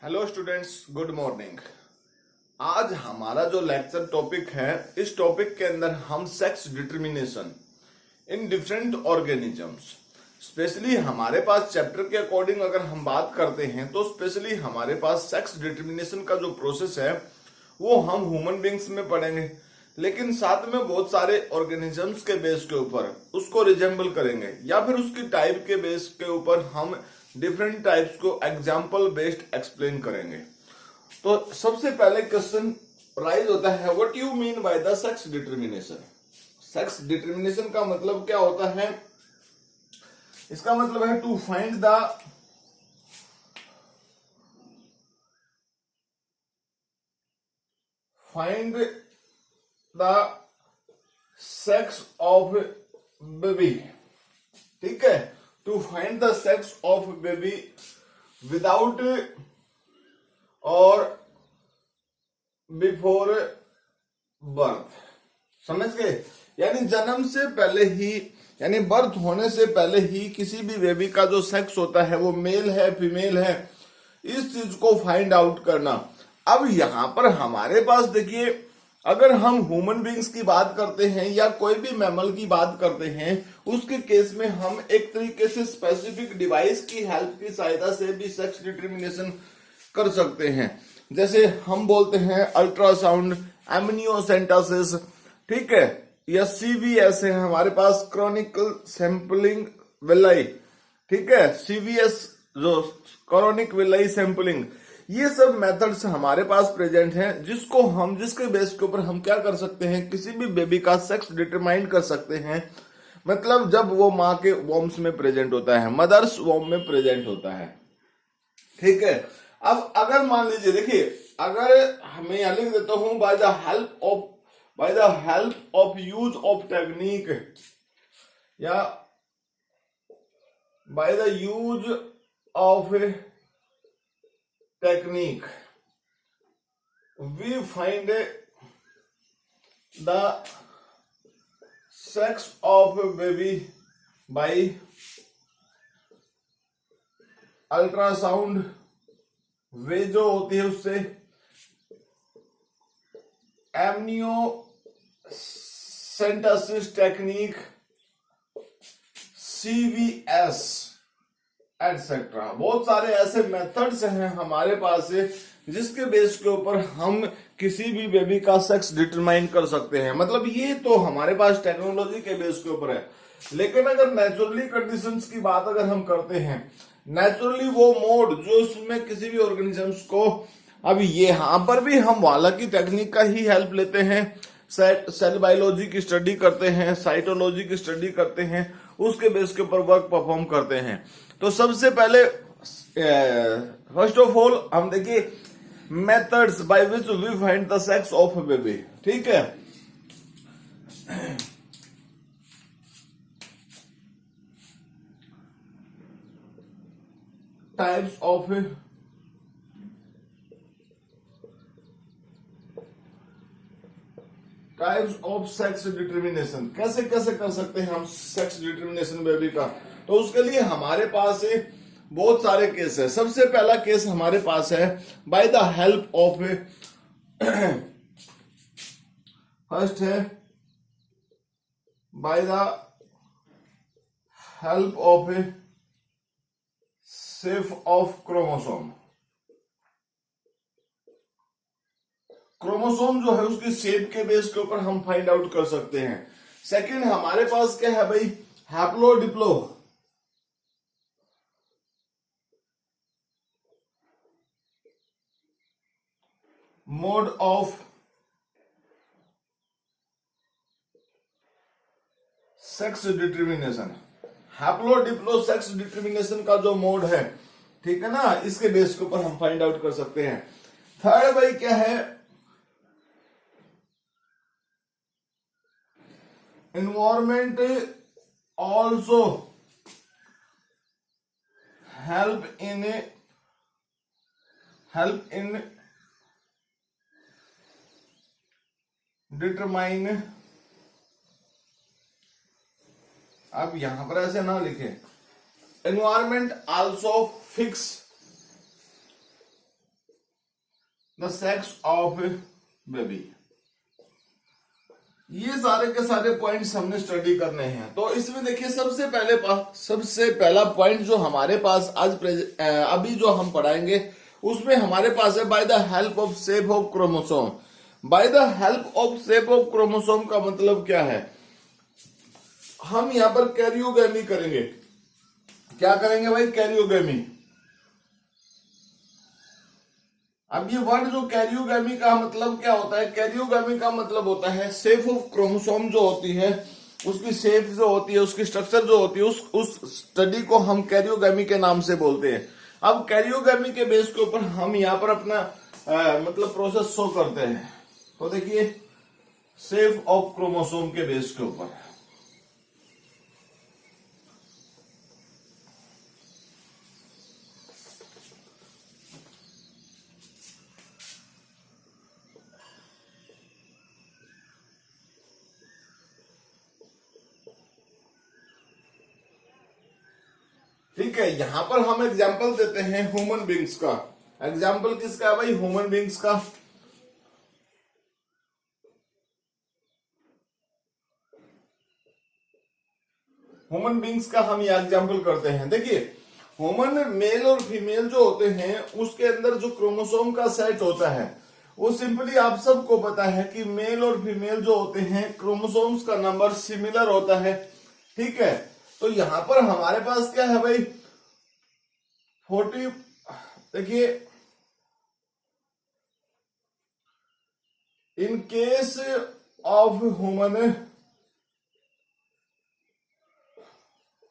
Hello students, good morning. आज हमारा जो लेक्चर टॉपिक है, इस टॉपिक के अंदर हम sex determination in different organisms, specially हमारे पास चैप्टर के अकॉर्डिंग अगर हम बात करते हैं तो स्पेशली हमारे पास सेक्स डिटर्मिनेशन का जो प्रोसेस है वो हम ह्यूमन बींग्स में पढ़ेंगे, लेकिन साथ में बहुत सारे ऑर्गेनिजम्स के बेस के ऊपर उसको रिजेंबल करेंगे या फिर उसकी टाइप के बेस के ऊपर हम डिफरेंट टाइप्स को एग्जाम्पल बेस्ड एक्सप्लेन करेंगे। तो सबसे पहले क्वेश्चन राइज होता है, what you mean by the sex determination. Sex determination का मतलब क्या होता है? इसका मतलब है to find the sex of baby. ठीक है, to find the sex of baby without और बिफोर बर्थ। समझ गए? यानी जन्म से पहले ही, यानी बर्थ होने से पहले ही किसी भी बेबी का जो सेक्स होता है वो मेल है फीमेल है, इस चीज को फाइंड आउट करना। अब यहां पर हमारे पास देखिए, अगर हम ह्यूमन बींग्स की बात करते हैं या कोई भी मैमल की बात करते हैं, उसके केस में हम एक तरीके से स्पेसिफिक डिवाइस की हेल्प की सहायता से भी सेक्स डिटर्मिनेशन कर सकते हैं। जैसे हम बोलते हैं अल्ट्रासाउंड, एमनियोसेंटेसिस, ठीक है, या सीवीएस है हमारे पास, क्रोनिकल सैंपलिंग विलाई, ठीक है, सीवीएस जो क्रोनिक विलाई सैंपलिंग, ये सब मेथड्स हमारे पास प्रेजेंट हैं जिसके बेस के ऊपर हम क्या कर सकते हैं, किसी भी बेबी का सेक्स डिटरमाइन कर सकते हैं। मतलब जब वो माँ के वॉम्स में प्रेजेंट होता है, मदर्स वॉम में प्रेजेंट होता है। ठीक है, अब अगर मान लीजिए, देखिए, अगर हमें यहां लिख देता हूं by the help of use of technique या by the use of technique we find the sex of baby by ultrasound वे जो होती है उससे, एमनियोसेंटेसिस टेक्निक, सीवीएस एटसेट्रा। बहुत सारे ऐसे मेथड्स हैं हमारे पास जिसके बेस के ऊपर हम किसी भी बेबी का सेक्स डिटरमाइन कर सकते हैं। मतलब ये तो हमारे पास टेक्नोलॉजी के बेस के ऊपर है, लेकिन अगर नेचुरली कंडीशंस की बात अगर हम करते हैं, नेचुरली वो मोड जो उसमें किसी भी ऑर्गेनिजम्स को, अब यहां पर भी हम वाला की टेक्निक का ही हेल्प लेते हैं, सेल बायोलॉजी की स्टडी करते हैं, साइटोलॉजी की स्टडी करते हैं, उसके बेस के ऊपर वर्क परफॉर्म करते हैं। तो सबसे पहले फर्स्ट ऑफ ऑल हम देखिए methods by which we find the sex of a baby. ठीक है, टाइप्स ऑफ सेक्स डिटर्मिनेशन। कैसे कैसे कर सकते हैं हम सेक्स डिटर्मिनेशन बेबी का? तो उसके लिए हमारे पास बहुत सारे केस है। सबसे पहला केस हमारे पास है by the help of, first है by the help of shape of chromosome. Chromosome जो है उसकी शेप के बेस के ऊपर हम फाइंड आउट कर सकते हैं। सेकंड हमारे पास क्या है भाई, haplodiplo. Mode of sex determination, haplodiplo sex determination का जो मोड है, ठीक है ना, इसके बेस के ऊपर हम फाइंड आउट कर सकते हैं। थर्ड भाई क्या है, environment also help in determine. अब यहां पर ऐसे ना लिखें, environment also fix the sex of baby. ये सारे के सारे पॉइंट्स हमने स्टडी करने हैं। तो इसमें देखिए सबसे पहला पॉइंट जो हमारे पास अभी जो हम पढ़ाएंगे उसमें हमारे पास है by the help of shape of chromosome. Bye the help of shape of chromosome का मतलब क्या है? हम यहां पर कैरियोगेमी करेंगे। क्या करेंगे भाई? कैरियोगेमी। अब ये वर्ड जो कैरियोगेमी का मतलब क्या होता है? कैरियोगेमी का मतलब होता है शेप ऑफ क्रोमोसोम जो होती है, उसकी शेप जो होती है, उसकी स्ट्रक्चर जो होती है, उस स्टडी को हम कैरियोगेमी के नाम से बोलते हैं। अब कैरियोगेमी के बेस के ऊपर हम यहाँ पर अपना मतलब प्रोसेस शो करते हैं। तो देखिए शेप ऑफ क्रोमोसोम के बेस के ऊपर ठीक है। यहां पर हम एग्जाम्पल देते हैं ह्यूमन बींग्स का। एग्जाम्पल किसका है भाई? ह्यूमन बींग्स का। ह्यूमन बींग्स का हम ये एग्जाम्पल करते हैं। देखिए ह्यूमन मेल और फीमेल जो होते हैं उसके अंदर जो क्रोमोसोम का सेट होता है वो सिंपली आप सबको पता है कि मेल और फीमेल जो होते हैं क्रोमोसोम्स का नंबर सिमिलर होता है। ठीक है। तो यहां पर हमारे पास क्या है भाई? 40। देखिए in case of human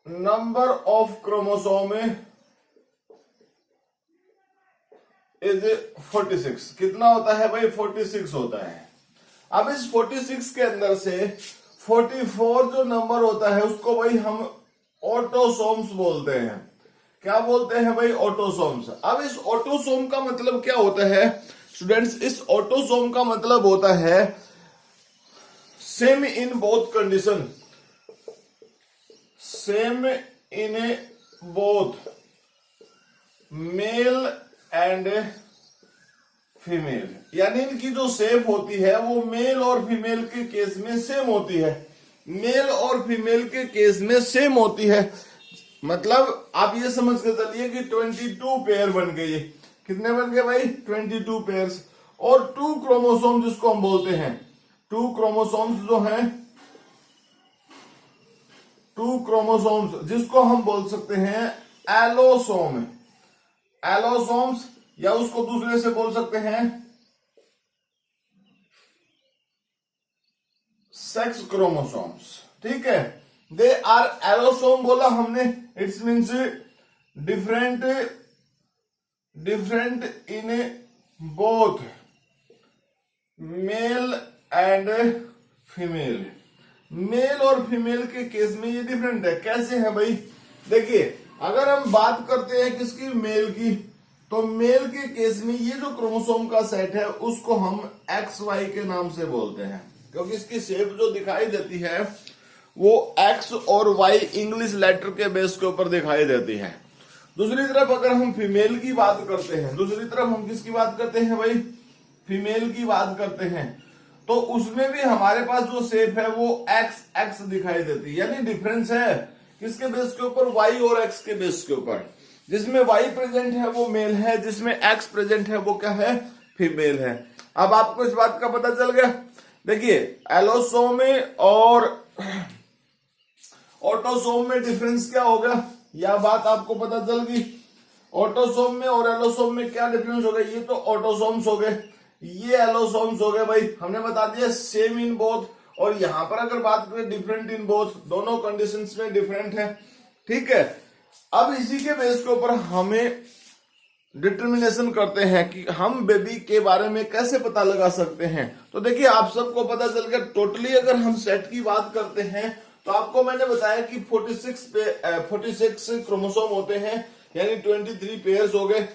number of chromosome is 46। कितना होता है भाई? 46 होता है। अब इस 46 के अंदर से 44 जो नंबर होता है उसको भाई हम ऑटोसोम्स बोलते हैं। क्या बोलते हैं भाई? ऑटोसोम्स। अब इस ऑटोसोम का मतलब क्या होता है स्टूडेंट्स? इस ऑटोसोम का मतलब होता है same in both condition. Same in both male and female, यानी इनकी जो शेप होती है वो मेल और फीमेल के केस में सेम होती है। मेल और फीमेल के केस में सेम होती है। मतलब आप ये समझ के चलिए कि 22 पेयर बन गए। कितने बन गए भाई? 22 पेयर्स। और 2 क्रोमोसोम जिसको हम बोलते हैं, 2 क्रोमोसोम्स जो हैं, 2 क्रोमोसोम्स जिसको हम बोल सकते हैं एलोसोम। एलोसोम्स या उसको दूसरे से बोल सकते हैं सेक्स क्रोमोसोम्स। ठीक है। दे आर एलोसोम बोला हमने, it's means different in both male and female. Male और फीमेल के केस में ये डिफरेंट है। कैसे है भाई? देखिए अगर हम बात करते हैं किसकी? मेल की, तो मेल के केस में ये जो क्रोमोसोम का सेट है उसको हम XY के नाम से बोलते हैं, क्योंकि इसकी शेप जो दिखाई देती है वो X और Y इंग्लिश लेटर के बेस के ऊपर दिखाई देती है। दूसरी तरफ अगर हम फीमेल की बात करते हैं, दूसरी तरफ हम किसकी बात करते हैं भाई? फीमेल की बात करते हैं, तो उसमें भी हमारे पास जो शेप है वो XX दिखाई देती है। यानी डिफरेंस है किसके बेस के ऊपर? Y और X के बेस के ऊपर। जिसमें Y प्रेजेंट है वो मेल है, जिसमें X प्रेजेंट है वो क्या है? फीमेल है। अब आपको इस बात का पता चल गया। देखिए एलोसोम और ऑटोसोम में डिफरेंस क्या होगा, यह बात आपको पता चल गई। ऑटोसोम में और एलोसोम में क्या डिफरेंस हो गया? ये तो ऑटोसोम्स हो गए, ये एलोसोम्स हो गए। भाई हमने बता दिया सेम इन बोथ, और यहां पर अगर बात करें डिफरेंट इन बोथ, दोनों कंडीशंस में डिफरेंट है। ठीक है। अब इसी के बेस के ऊपर हमें डिटर्मिनेशन करते हैं कि हम बेबी के बारे में कैसे पता लगा सकते हैं। तो देखिए आप सबको पता चल गया। टोटली अगर हम सेट की बात करते हैं तो आपको मैंने बताया कि 46 क्रोमोसोम होते हैं, यानी 23 पेयर्स हो गए।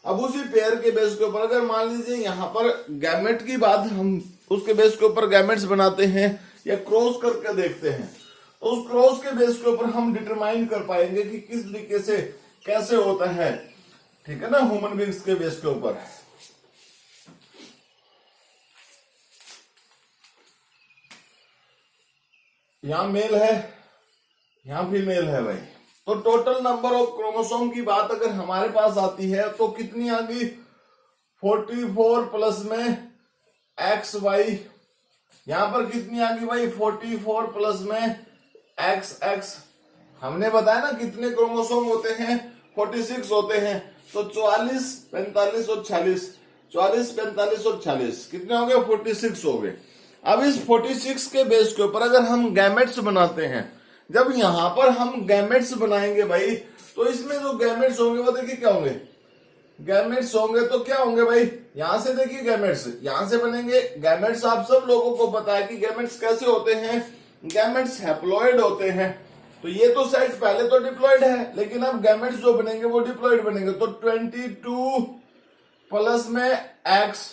अब उसी पेयर के बेस के ऊपर अगर मान लीजिए यहाँ पर गैमेट की बात, हम उसके बेस के ऊपर गैमेट्स बनाते हैं या क्रॉस करके देखते हैं, तो उस क्रॉस के बेस के ऊपर हम डिटरमाइन कर पाएंगे कि किस तरीके से कैसे होता है। ठीक है ना, ह्यूमन बींग्स के बेस के ऊपर। यहां मेल है, यहां फीमेल है भाई। तो टोटल नंबर ऑफ क्रोमोसोम की बात अगर हमारे पास आती है तो कितनी आ गई, 44 प्लस में एक्स वाई। यहां पर कितनी आ गई भाई, 44 प्लस में एक्स एक्स। हमने बताया ना कितने क्रोमोसोम होते हैं, 46 होते हैं। तो 44, 45 और 46, 44, 45 और 46 कितने हो गए, 46 हो गए। अब इस 46 के बेस के ऊपर अगर हम गैमेट्स बनाते हैं, जब यहां पर हम गैमेट्स बनाएंगे भाई, तो इसमें जो गैमेट्स होंगे वो देखिए क्या होंगे, गैमेट्स होंगे तो क्या होंगे भाई, यहां से देखिए गैमेट्स यहां से बनेंगे। गैमेट्स आप सब लोगों को पता है कि गैमेट्स कैसे होते हैं, गैमेट्स हैप्लॉइड होते हैं। तो ये तो सेट पहले तो डिप्लॉइड है, लेकिन अब गैमेट्स जो बनेंगे वो डिप्लॉइड बनेंगे। तो 22 प्लस में एक्स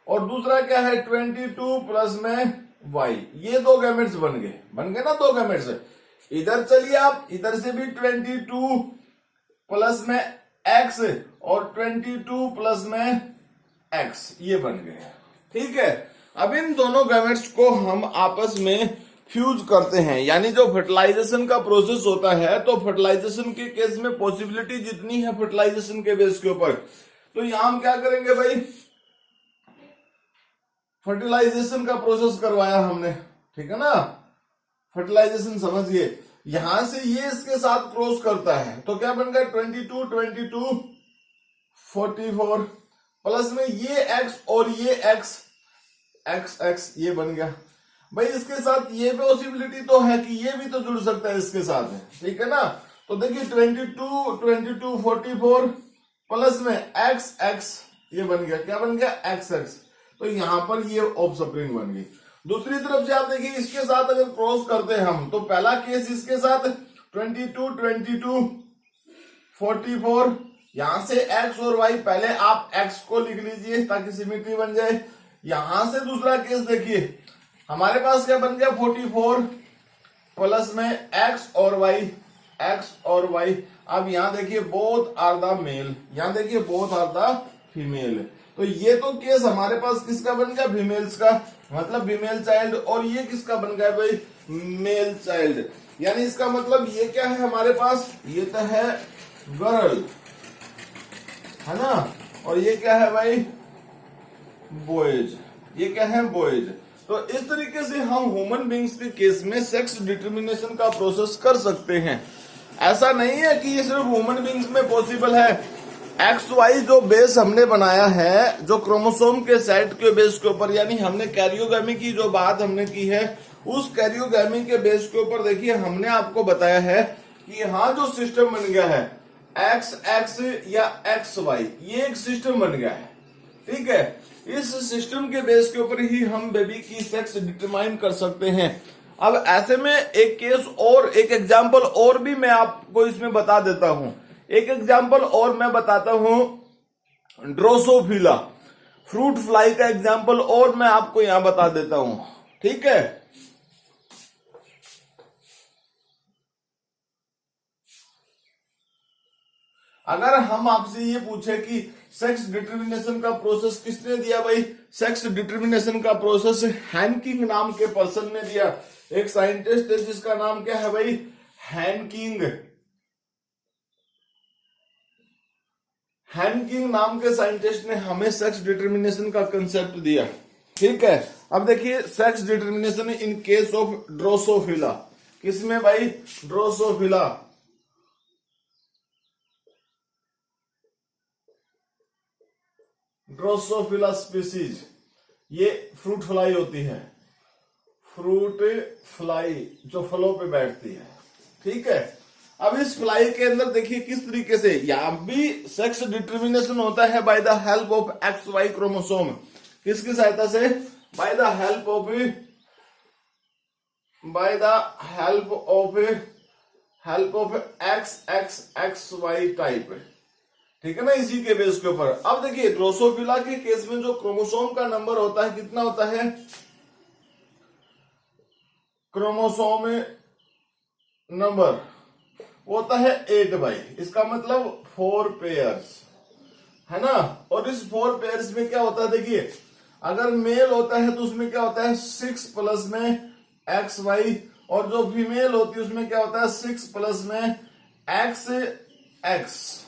और दूसरा क्या है 22 प्लस में वाई, ये दो गैमेट्स बन गए ना, दो गैमेट्स। इधर चलिए आप, इधर से भी 22 प्लस में एक्स और 22 प्लस में एक्स, ये बन गए। ठीक है, अब इन दोनों गैमेट्स को हम आपस में फ्यूज करते हैं, यानी जो फर्टिलाइजेशन का प्रोसेस होता है, तो फर्टिलाइजेशन के केस में पॉसिबिलिटी जितनी है फर्टिलाइजेशन के बेस के ऊपर, तो यहां हम क्या करेंगे भाई, फर्टिलाइजेशन का प्रोसेस करवाया हमने, ठीक है ना। फर्टिलाइजेशन समझिए, यहां से ये इसके साथ क्रॉस करता है तो क्या बन गया 22 22 44 प्लस में ये एक्स और ये एक्स एक्स एक्स, ये बन गया भाई। इसके साथ ये पॉसिबिलिटी तो है कि ये भी तो जुड़ सकता है इसके साथ, ठीक है ना। तो देखिए 22 44 प्लस में एक्स एक्स, ये बन गया, क्या बन गया, एक्स एक्स। तो यहां पर ये ऑफस्प्रिंग बन गई। दूसरी तरफ से आप देखिए इसके साथ अगर क्रॉस करते हैं हम, तो पहला केस इसके साथ 22 44, यहां से एक्स और वाई, पहले आप एक्स को लिख लीजिए ताकि सिमेट्री बन जाए। यहां से दूसरा केस देखिए, हमारे पास क्या बन गया 44 प्लस में एक्स और वाई, एक्स और वाई। अब यहां देखिए बोथ आर द मेल, यहां देखिए बोथ आर द फीमेल। तो ये तो केस हमारे पास किसका बन गया, फीमेल्स का, मतलब फीमेल चाइल्ड। और ये किसका बन गया भाई, मेल चाइल्ड। यानी इसका मतलब ये क्या है हमारे पास, ये तो है गर्ल, है ना, और ये क्या है भाई, बॉयज, ये क्या है, बॉयज। तो इस तरीके से हम ह्यूमन बींग्स के केस में सेक्स डिटर्मिनेशन का प्रोसेस कर सकते हैं। ऐसा नहीं है कि ये सिर्फ ह्यूमन बींग्स में पॉसिबल है। एक्स वाई जो बेस हमने बनाया है, जो क्रोमोसोम के सेट के बेस के ऊपर, यानी हमने कैरियोगैमी की जो बात हमने की है, उस कैरियोगैमी के बेस के ऊपर देखिए हमने आपको बताया है कि यहाँ जो सिस्टम बन गया है एक्स एक्स या एक्स वाई, ये एक सिस्टम बन गया है, ठीक है। इस सिस्टम के बेस के ऊपर ही हम बेबी की सेक्स डिटरमाइन कर सकते हैं। अब ऐसे में एक केस और, एक एग्जांपल और भी मैं आपको इसमें बता देता हूं। एक एग्जांपल और मैं बताता हूं, ड्रोसोफिला, फ्रूट फ्लाई का एग्जांपल और मैं आपको यहां बता देता हूं, ठीक है। अगर हम आपसे ये पूछे कि सेक्स डिटर्मिनेशन का प्रोसेस किसने दिया भाई, सेक्स डिटर्मिनेशन का प्रोसेस हैनकिंग नाम के पर्सन ने दिया। एक साइंटिस्ट है जिसका नाम क्या है भाई, हैनकिंग। हैनकिंग नाम के साइंटिस्ट ने हमें सेक्स डिटर्मिनेशन का कंसेप्ट दिया, ठीक है। अब देखिए sex determination in case of Drosophila, किसमें भाई, ड्रोसोफिला। ड्रोसोफिला स्पीसीज, ये फ्रूट फ्लाई होती है, फ्रूट फ्लाई जो फलों पे बैठती है, ठीक है। अब इस फ्लाई के अंदर देखिए किस तरीके से यहां भी सेक्स डिटर्मिनेशन होता है by the help of X Y chromosome. किसकी सहायता से, by the help of X X X Y type, ठीक है ना, इसी के बेस के ऊपर। अब देखिए ड्रोसोफिला के केस में जो क्रोमोसोम का नंबर होता है कितना होता है, क्रोमोसोम नंबर होता है 8 भाई, इसका मतलब 4 पेयर्स, है ना। और इस 4 पेयर्स में क्या होता है, देखिए अगर मेल होता है तो उसमें क्या होता है 6 प्लस में एक्स वाई, और जो फीमेल होती है उसमें क्या होता है 6 प्लस में एक्स एक्स।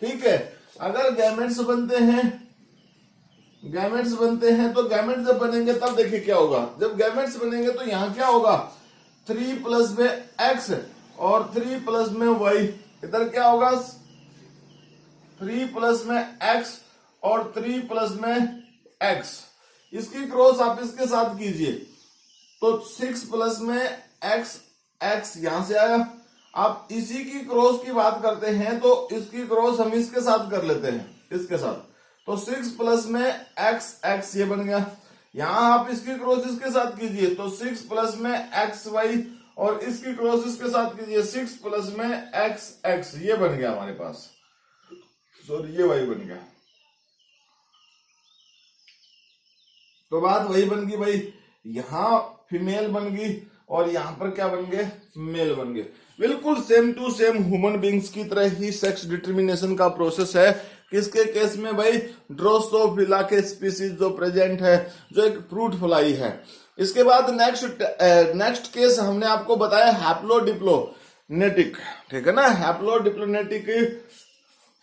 ठीक है, अगर गैमेट्स बनते हैं तो गैमेट जब बनेंगे तब देखिए क्या होगा। जब गैमेट्स बनेंगे तो यहां क्या होगा 3 प्लस में एक्स और 3 प्लस में वाई। इधर क्या होगा 3 प्लस में एक्स और 3 प्लस में एक्स। इसकी क्रॉस आप इसके साथ कीजिए तो 6 प्लस में एक्स एक्स यहां से आया। आप इसी की क्रॉस की बात करते हैं तो इसकी क्रॉस हम इसके साथ कर लेते हैं, इसके साथ। तो 6 प्लस में एक्स एक्स ये बन गया। यहां आप इसकी क्रॉस इसके साथ कीजिए तो 6 प्लस में एक्स वाई और इसकी क्रॉस इसके साथ कीजिए 6 प्लस में एक्स एक्स ये बन गया हमारे पास, सॉरी ये वाई बन गया। तो बात वही बन गई भाई, यहां फीमेल बन गई और यहां पर क्या बन गए मेल बन गए। बिल्कुल same to same human beings की तरह ही सेक्स डिटर्मिनेशन का प्रोसेस है। किसके केस में भाई ड्रोसोफिला के स्पीसीज जो प्रेजेंट है, जो एक फ्रूट फ्लाई है। इसके बाद नेक्स्ट केस हमने आपको बताया हैप्लोडिप्लोनेटिक, ठीक है ना, हैप्लोडिप्लोनेटिक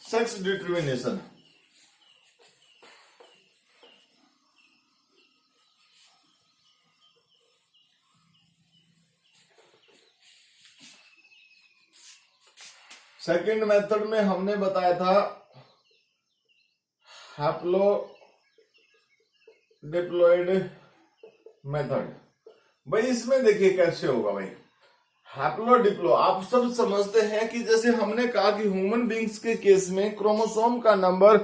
सेक्स डिटर्मिनेशन। सेकेंड मेथड में हमने बताया था हैप्लोडिप्लॉइड मेथड। भाई इसमें देखिए कैसे होगा भाई हैप्लोडिप्लो। आप सब समझते हैं कि जैसे हमने कहा कि ह्यूमन बींग्स के केस में क्रोमोसोम का नंबर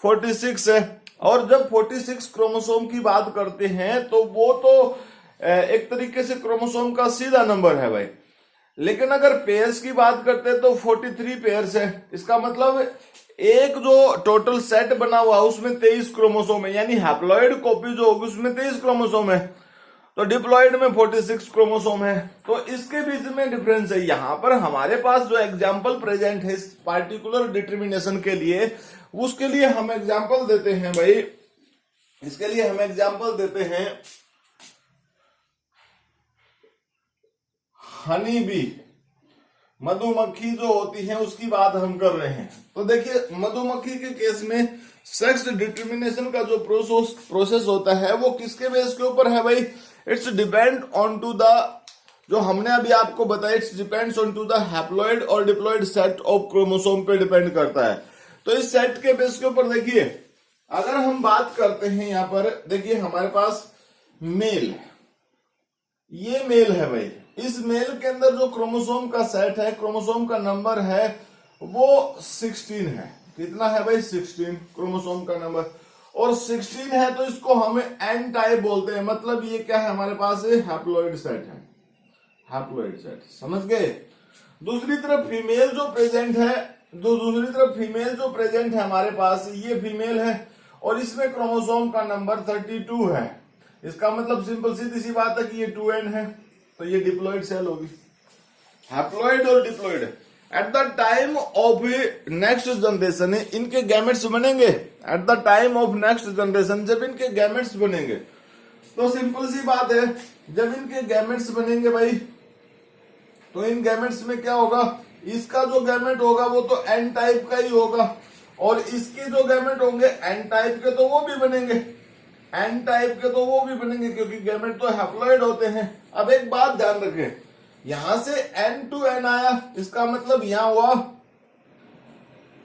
46 है और जब 46 क्रोमोसोम की बात करते हैं तो वो तो एक तरीके से क्रोमोसोम का सीधा नंबर है भाई। लेकिन अगर पेयर्स की बात करते हैं तो 43 पेयर्स है। इसका मतलब एक जो टोटल सेट बना हुआ उसमें 23 क्रोमोसोम है, यानी हैप्लॉइड कॉपी जो होगी उसमें 23 क्रोमोसोम है, तो डिप्लॉइड में 46 क्रोमोसोम है। तो इसके बीच में डिफरेंस है। यहां पर हमारे पास जो एग्जाम्पल प्रेजेंट है इस पार्टिकुलर डिटर्मिनेशन के लिए, उसके लिए हम एग्जाम्पल देते हैं भाई, इसके लिए हम एग्जाम्पल देते हैं हनी बी, मधुमक्खी जो होती है उसकी बात हम कर रहे हैं। तो देखिए मधुमक्खी के केस में सेक्स डिटर्मिनेशन का जो प्रोसेस होता है वो किसके बेस के ऊपर है भाई, it's depend on to the, जो हमने अभी आपको बताया, it's depends on to the haploid और डिप्लॉइड सेट ऑफ क्रोमोसोम पे डिपेंड करता है। तो इस सेट के बेस के ऊपर देखिए अगर हम बात करते हैं यहां पर देखिए हमारे पास मेल, ये मेल है भाई। इस मेल के अंदर जो क्रोमोसोम का सेट है, क्रोमोसोम का नंबर है वो 16 है। कितना है भाई 16 क्रोमोसोम का नंबर, और 16 है तो इसको हमें एन टाइप बोलते हैं। मतलब ये क्या है हमारे पास हैप्लॉइड सेट है, हैप्लॉइड सेट, समझ गए। दूसरी तरफ फीमेल जो प्रेजेंट है, हमारे पास ये फीमेल है और इसमें क्रोमोसोम का नंबर 32 है। इसका मतलब सिंपल सीधी सी बात है कि ये 2n है, तो ये डिप्लॉइड सेल होगी। हैप्लॉइड और diploid at the time of next generation इनके गैमेट्स बनेंगे। At the time of next generation जब इनके गैमेट्स बनेंगे तो सिंपल सी बात है, जब इनके गैमेट्स बनेंगे भाई तो इन गैमेट्स में क्या होगा, इसका जो गैमेट होगा वो तो एन टाइप का ही होगा और इसके जो गैमेट होंगे एन टाइप के तो वो भी बनेंगे, एन टाइप के तो वो भी बनेंगे क्योंकि गैमेट तो हैप्लॉइड होते हैं। अब एक बात ध्यान रखें, यहां से एन टू एन आया, इसका मतलब यहां हुआ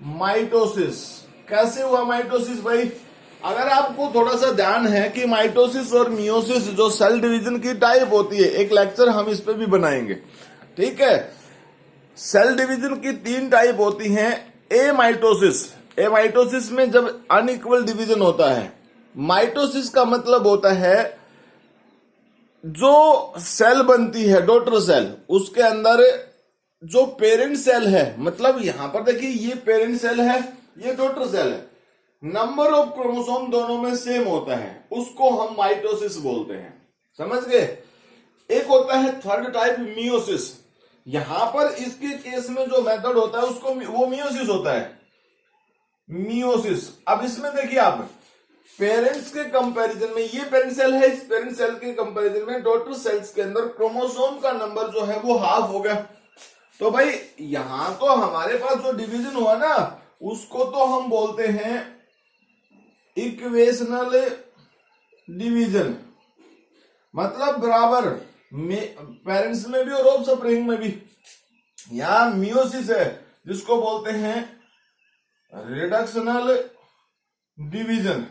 माइटोसिस। कैसे हुआ माइटोसिस भाई, अगर आपको थोड़ा सा ध्यान है कि माइटोसिस और मियोसिस जो सेल डिवीजन की टाइप होती है, एक लेक्चर हम इस पे भी बनाएंगे, ठीक है। सेल डिवीजन की 3 टाइप होती हैं। ए माइटोसिस में जब अनइक्वल डिवीजन होता है, माइटोसिस का मतलब होता है जो सेल बनती है डॉटर सेल, उसके अंदर जो पेरेंट सेल है, मतलब यहां पर देखिए ये पेरेंट सेल है, ये डॉटर सेल है, नंबर ऑफ क्रोमोसोम दोनों में सेम होता है, उसको हम माइटोसिस बोलते हैं, समझ गए। एक होता है थर्ड टाइप मियोसिस, यहां पर इसके केस में जो मेथड होता है उसको वो मियोसिस होता है, मियोसिस। अब इसमें देखिए आप पेरेंट्स के कंपैरिजन में, ये पेरेंट सेल है, इस पेरेंट सेल के कंपैरिजन में डॉटर सेल्स के अंदर क्रोमोसोम का नंबर जो है वो हाफ हो गया। तो भाई यहां तो हमारे पास जो डिवीजन हुआ ना, उसको तो हम बोलते हैं इक्वेशनल डिवीजन, मतलब बराबर पेरेंट्स में भी और ऑफ स्प्रिंग में भी। यहां मियोसिस है जिसको बोलते हैं रिडक्शनल डिवीजन।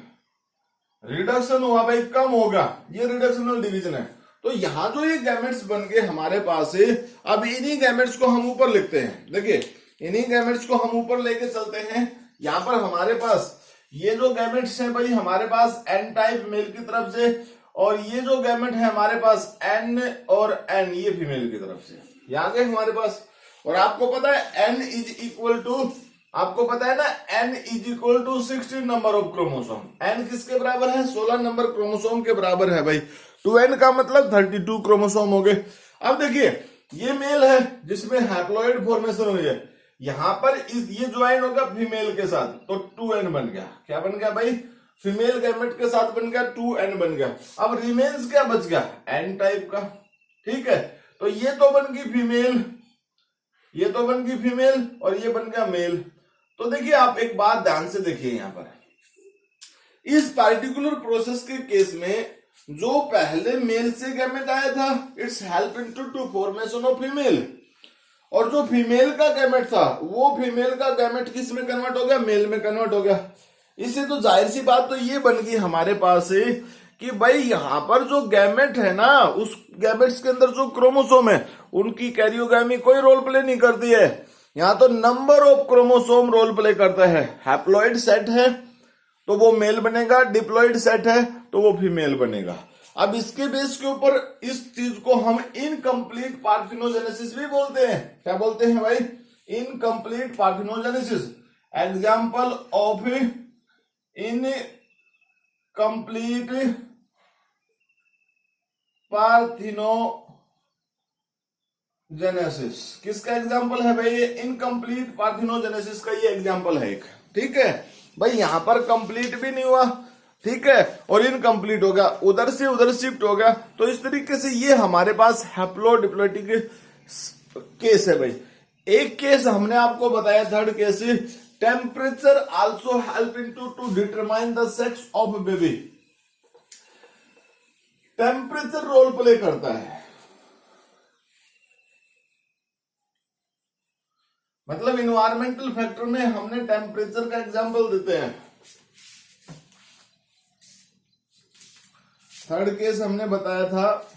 रिडक्शन हुआ भाई, कम होगा, ये रिडक्शनल डिवीजन है। तो यहां जो ये गैमेट्स बन गए हमारे पास है, अब इन्हीं गैमेट्स को हम ऊपर लिखते हैं। देखिए इन्हीं गैमेट्स को हम ऊपर लेके चलते हैं। यहां पर हमारे पास ये जो गैमेट्स हैं भाई, हमारे पास एन टाइप मेल की तरफ से, और ये जो गैमेट है हमारे पास एन और एन ये फीमेल की तरफ से, यहां गए हमारे पास। और आपको पता है एन इज इक्वल टू, आपको पता है ना, n is equal to 16 number of chromosome. n किसके बराबर है? 16 नंबर क्रोमोसोम के बराबर है भाई। 2n का मतलब 32 क्रोमोसोम हो गए। अब देखिए ये मेल है जिसमें हैप्लॉइड फॉर्मेशन हुई है, यहां पर ये ज्वाइन होगा फीमेल के साथ, तो 2n बन गया। क्या बन गया भाई? फीमेल गैमेट के साथ बन गया 2n बन गया। अब रिमेन्स क्या बच गया? n टाइप का। ठीक है, तो ये तो बन गई फीमेल, ये तो बन गई फीमेल, और ये बन गया मेल। तो देखिए आप एक बात ध्यान से देखिए, यहां पर इस पार्टिकुलर प्रोसेस के केस में जो पहले मेल से गैमेट आया था, it's help into to formation of female, और जो फीमेल का गैमेट था वो फीमेल का गैमेट किस में कन्वर्ट हो गया? मेल में कन्वर्ट हो गया। इससे तो जाहिर सी बात तो ये बन गई हमारे पास है कि भाई यहां पर जो गैमेट है ना, उस गैमेट्स के अंदर जो क्रोमोसोम है उनकी कैरियोगामी कोई रोल प्ले नहीं करती है। यहां तो number of chromosome role play करता है। हैप्लॉइड सेट है तो वो मेल बनेगा, डिप्लॉइड सेट है तो वो फीमेल बनेगा। अब इसके बेस के ऊपर इस चीज को हम इनकम्प्लीट पार्थिनोजेनेसिस भी बोलते हैं। क्या बोलते हैं भाई? Incomplete parthenogenesis. Example of incomplete parthenogenesis किसका एग्जाम्पल है भाई? ये इनकम्प्लीट पार्थिनोजेनेसिस का ये एग्जाम्पल है एक। ठीक है भाई, यहां पर कंप्लीट भी नहीं हुआ, ठीक है, और इनकम्प्लीट हो गया, उधर से उधर शिफ्ट हो गया। तो इस तरीके से ये हमारे पास हैप्लोडिप्लोइडिक केस है भाई। एक केस हमने आपको बताया, third case, temperature also help into to determine the sex of baby. Temperature role play करता है, मतलब इन्वायरमेंटल फैक्टर में हमने टेम्परेचर का एग्जांपल देते हैं। थर्ड केस हमने बताया था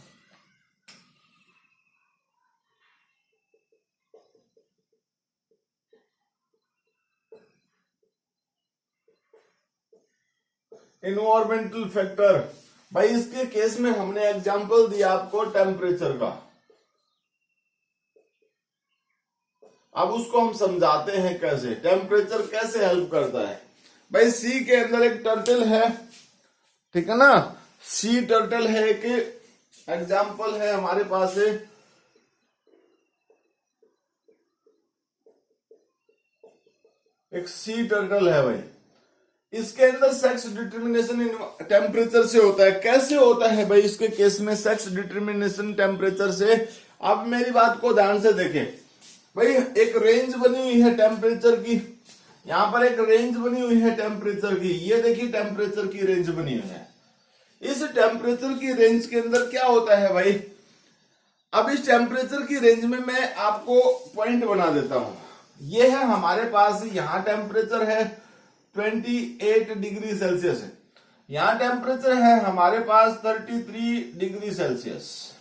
इन्वायरमेंटल फैक्टर। भाई इसके केस में हमने एग्जांपल दिया आपको टेम्परेचर का। अब उसको हम समझाते हैं कैसे, टेम्परेचर कैसे हेल्प करता है। भाई सी के अंदर एक टर्टल है, ठीक है ना, सी टर्टल है, एक एग्जाम्पल है हमारे पास है। एक सी टर्टल है भाई, इसके अंदर सेक्स डिटर्मिनेशन टेम्परेचर से होता है। कैसे होता है भाई इसके केस में सेक्स डिटर्मिनेशन टेम्परेचर से? अब मेरी बात को ध्यान से देखें भाई, एक रेंज बनी हुई है टेम्परेचर की, यहां पर एक रेंज बनी हुई है टेम्परेचर की, ये देखिए टेम्परेचर की रेंज बनी हुई है। इस टेम्परेचर की रेंज के अंदर क्या होता है भाई? अब इस टेम्परेचर की रेंज में मैं आपको पॉइंट बना देता हूं। ये है हमारे पास, यहां टेम्परेचर है 28 डिग्री सेल्सियस है, यहां टेम्परेचर है हमारे पास 33 डिग्री सेल्सियस।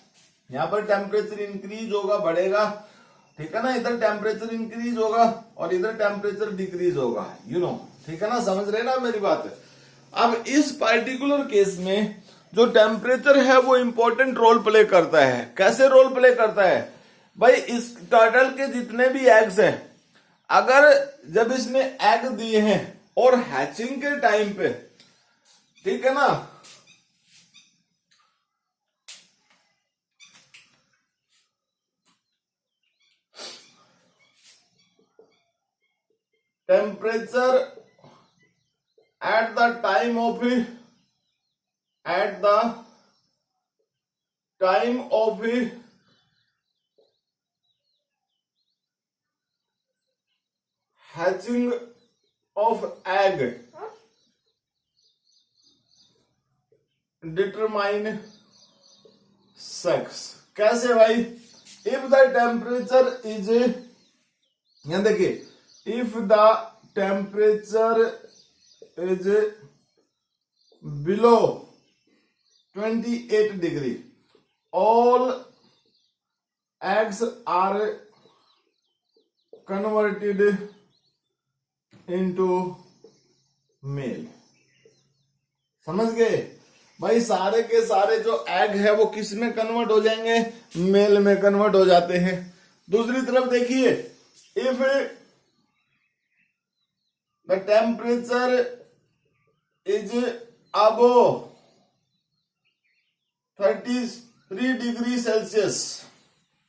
यहां पर टेम्परेचर इंक्रीज होगा, बढ़ेगा, ठीक है ना, इधर टेम्परेचर इंक्रीज होगा और इधर टेम्परेचर डिक्रीज होगा, यू नो, ठीक है ना, समझ रहे ना मेरी बात? अब इस पर्टिकुलर केस में जो टेम्परेचर है वो इंपॉर्टेंट रोल प्ले करता है। कैसे रोल प्ले करता है भाई? इस टर्टल के जितने भी एग्स हैं, अगर जब इसने एग दिए हैं और हैचिंग के टाइम पे, ठीक है ना, temperature at the time of hatching of egg determine sex। कैसे भाई? इफ द टेम्परेचर इज, यहां देखिए, if the temperature is below 28 degree all eggs are converted into male. समझ गए भाई? सारे के सारे जो एग है वो किस में कन्वर्ट हो जाएंगे? मेल में कन्वर्ट हो जाते हैं। दूसरी तरफ देखिए, if the temperature is above 33 degree Celsius,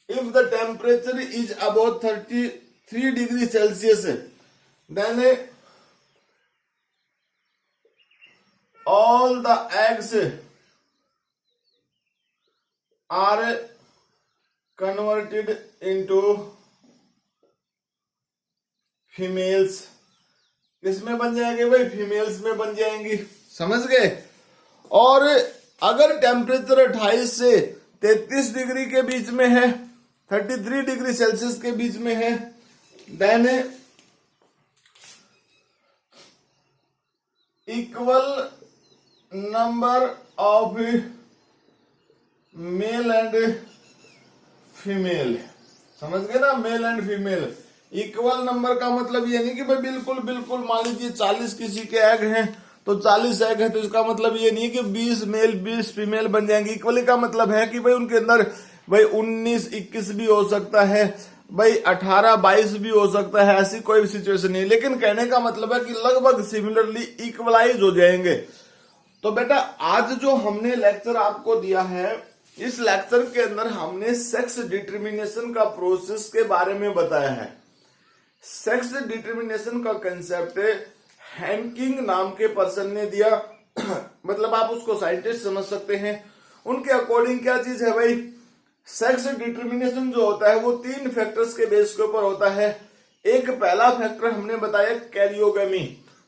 if the temperature is above 33 degree Celsius, then all the eggs are converted into females. किसमें बन जाएंगे भाई? फीमेल्स में बन जाएंगी। समझ गए? और अगर टेम्परेचर 28 से 33 डिग्री के बीच में है, 33 डिग्री सेल्सियस के बीच में है, than equal number of male and female. समझ गए ना? Mail and female equal number का मतलब ये नहीं कि भाई बिल्कुल बिल्कुल, मान लीजिए 40 किसी के एग हैं तो 40 एग है, तो इसका मतलब ये नहीं कि 20 मेल 20 फीमेल बन जाएंगे। इक्वली का मतलब है कि भाई उनके अंदर भाई 19 21 भी हो सकता है, भाई 18 22 भी हो सकता है, ऐसी कोई सिचुएशन नहीं। लेकिन कहने का मतलब है कि लगभग सिमिलरली इक्वलाइज हो जाएंगे। तो बेटा आज जो हमने लेक्चर आपको दिया है, इस लेक्चर के अंदर हमने सेक्स डिटर्मिनेशन का प्रोसेस के बारे में बताया है। सेक्स डिटर्मिनेशन का कंसेप्ट हैंकिंग नाम के पर्सन ने दिया मतलब आप उसको साइंटिस्ट समझ सकते हैं। उनके अकॉर्डिंग क्या चीज है भाई? सेक्स डिटर्मिनेशन जो होता है वो 3 फैक्टर्स के बेस के ऊपर होता है। एक पहला फैक्टर हमने बताया कैरियोगमी,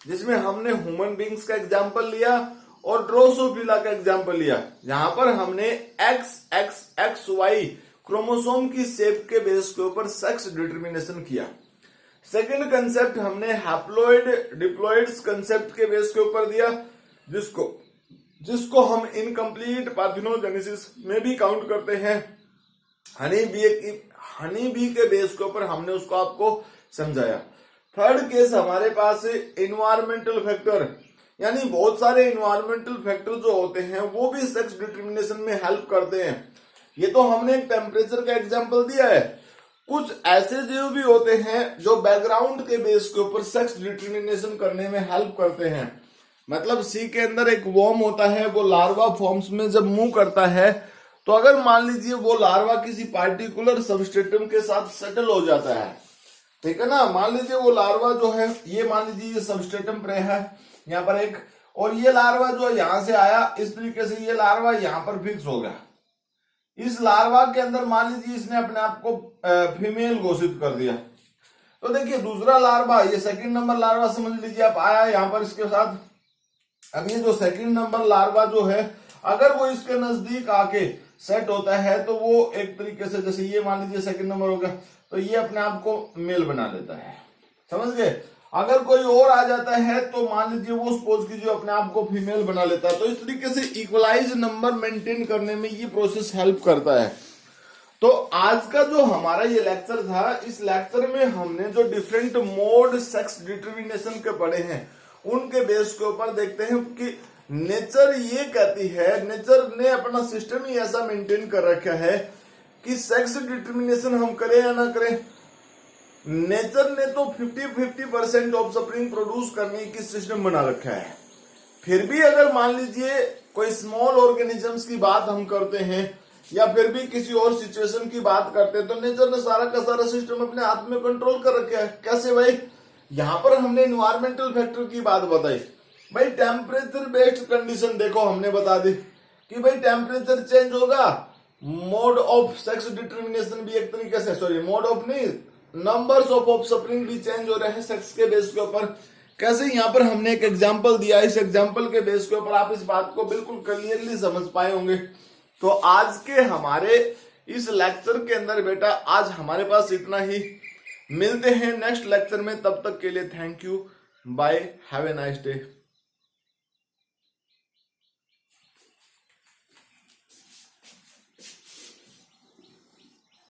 जिसमें हमने ह्यूमन बींग्स का एग्जांपल लिया और ड्रोसोफिला का एग्जांपल लिया, जहां पर हमने XXXY क्रोमोसोम की शेप के बेस के ऊपर सेक्स डिटर्मिनेशन किया। सेकंड कंसेप्ट हमने हैप्लॉइड डिप्लॉइड्स कंसेप्ट के बेस के ऊपर दिया, जिसको हम इनकम्प्लीट पार्थिनोजेनेसिस में भी काउंट करते हैं। हनी बी के बेस के ऊपर हमने उसको आपको समझाया। थर्ड केस हमारे पास इन्वायरमेंटल फैक्टर, यानी बहुत सारे इन्वायरमेंटल फैक्टर जो होते हैं वो भी सेक्स डिटर्मिनेशन में हेल्प करते हैं। ये तो हमने एक टेम्परेचर का एग्जांपल दिया है। कुछ ऐसे जीव भी होते हैं जो बैकग्राउंड के बेस के ऊपर सेक्स डिटर्मिनेशन करने में हेल्प करते हैं। मतलब सी के अंदर एक वर्म होता है, वो लार्वा फॉर्म्स में जब मूव करता है, तो अगर मान लीजिए वो लार्वा किसी पार्टिकुलर सबस्ट्रेटम के साथ सेटल हो जाता है, ठीक है ना? मान लीजिए वो लार्वा जो है, ये मान लीजिए ये सबस्ट्रेटम प्रे है यहाँ पर एक, और ये लार्वा जो यहां से आया, इस तरीके से ये लार्वा यहां पर फिक्स हो गया। इस लार्वा के अंदर मान लीजिए इसने अपने आप को फीमेल घोषित कर दिया, तो देखिए दूसरा लार्वा, ये सेकंड नंबर लार्वा समझ लीजिए आप आया यहाँ पर इसके साथ। अब ये जो सेकंड नंबर लार्वा जो है, अगर वो इसके नजदीक आके सेट होता है तो वो एक तरीके से, जैसे ये मान लीजिए सेकंड नंबर हो गया, तो ये अपने आप को मेल बना लेता है। समझ गए? अगर कोई और आ जाता है तो मान लीजिए वो सपोज कीजिए अपने आप को फीमेल बना लेता है। तो इस तरीके से इक्वलाइज नंबर मेंटेन करने में ये प्रोसेस हेल्प करता है। तो आज का जो हमारा ये लेक्चर था, इस लेक्चर में हमने जो डिफरेंट मोड सेक्स डिटर्मिनेशन के पढ़े हैं, उनके बेस के ऊपर देखते हैं कि नेचर ये कहती है, नेचर ने अपना सिस्टम ही ऐसा मेंटेन कर रखा है कि सेक्स डिटर्मिनेशन हम करें या ना करें, नेचर ने तो 50% ऑफ स्प्रिंग प्रोड्यूस करने की सिस्टम बना रखा है। फिर भी अगर मान लीजिए कोई स्मॉल ऑर्गेनिजम्स की बात हम करते हैं या फिर भी किसी और सिचुएशन की बात करते हैं, तो नेचर ने सारा का सारा सिस्टम अपने हाथ में कंट्रोल कर रखा है। कैसे भाई? यहां पर हमने इन्वायरमेंटल फैक्टर की बात बताई, भाई टेम्परेचर बेस्ड कंडीशन देखो हमने बता दी कि भाई टेम्परेचर चेंज होगा, मोड ऑफ सेक्स डिटर्मिनेशन भी एक तरीके से, सॉरी मोड ऑफ नहीं, नंबर्स ऑफ ऑफस्प्रिंग भी चेंज हो रहे हैं सेक्स के बेस के ऊपर। कैसे, यहाँ पर हमने एक एग्जांपल दिया, इस एग्जांपल के बेस के ऊपर आप इस बात को बिल्कुल क्लियरली समझ पाए होंगे। तो आज के हमारे इस लेक्चर के अंदर बेटा आज हमारे पास इतना ही। मिलते हैं नेक्स्ट लेक्चर में, तब तक के लिए thank you, bye, have a nice day.